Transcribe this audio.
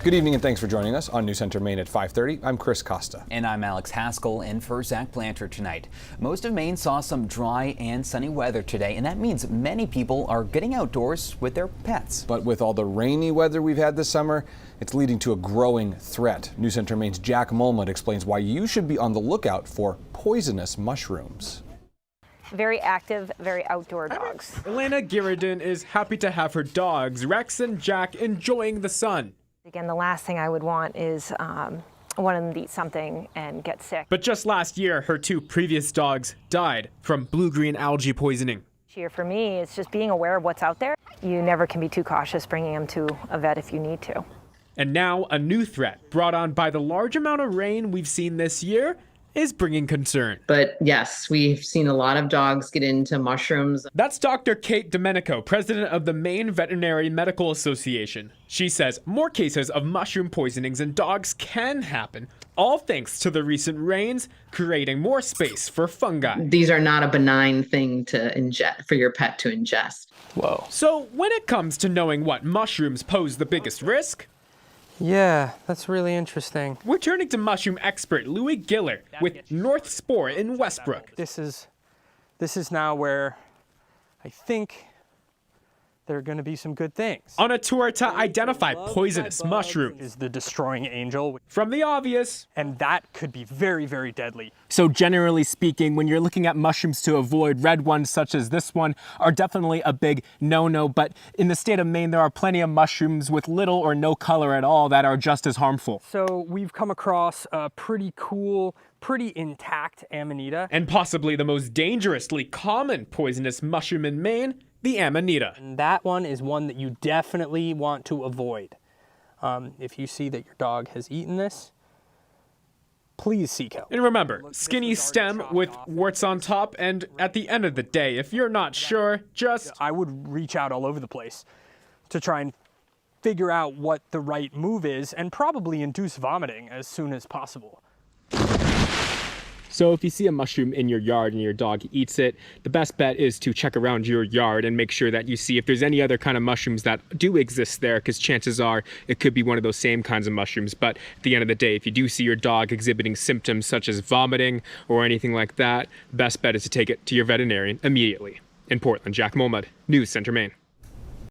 Good evening and thanks for joining us on News Center Maine at 5:30. I'm Chris Costa. And I'm Alex Haskell in for Zach Blanchard tonight. Most of Maine saw some dry and sunny weather today, and that means many people are getting outdoors with their pets. But with all the rainy weather we've had this summer, it's leading to a growing threat. News Center Maine's Jack Mulmud explains why you should be on the lookout for poisonous mushrooms. Very active, very outdoor dogs. Elena Girardin is happy to have her dogs, Rex and Jack, enjoying the sun. Again, the last thing I would want is one of them to eat something and get sick. But just last year, her two previous dogs died from blue-green algae poisoning. Here for me, it's just being aware of what's out there. You never can be too cautious bringing them to a vet if you need to. And now a new threat brought on by the large amount of rain we've seen this year is bringing concern. But yes, we've seen a lot of dogs get into mushrooms. That's Dr. Kate Domenico, president of the Maine Veterinary Medical Association. She says more cases of mushroom poisonings in dogs can happen, all thanks to the recent rains, creating more space for fungi. These are not a benign thing to ingest for your pet to ingest. Whoa. So when it comes to knowing what mushrooms pose the biggest risk, yeah, that's really interesting. we're turning to mushroom expert Louis Giller with North Spore in Westbrook. This is now where I think there are going to be some good things. On a tour to identify poisonous mushrooms. Is the destroying angel. From the obvious. And that could be very, very deadly. So generally speaking, when you're looking at mushrooms to avoid, red ones such as this one are definitely a big no-no. But in the state of Maine, there are plenty of mushrooms with little or no color at all that are just as harmful. So we've come across a pretty cool, pretty intact Amanita. And possibly the most dangerously common poisonous mushroom in Maine, the Amanita. And that one is one that you definitely want to avoid. If you see that your dog has eaten this, please seek help. And remember, skinny stem with warts on top, and at the end of the day, if you're not sure, just... I would reach out all over the place to try and figure out what the right move is and probably induce vomiting as soon as possible. So if you see a mushroom in your yard and your dog eats it, the best bet is to check around your yard and make sure that you see if there's any other kind of mushrooms that do exist there, because chances are it could be one of those same kinds of mushrooms. But at the end of the day, if you do see your dog exhibiting symptoms such as vomiting or anything like that, the best bet is to take it to your veterinarian immediately. In Portland, Jack Mulmud, News Center Maine.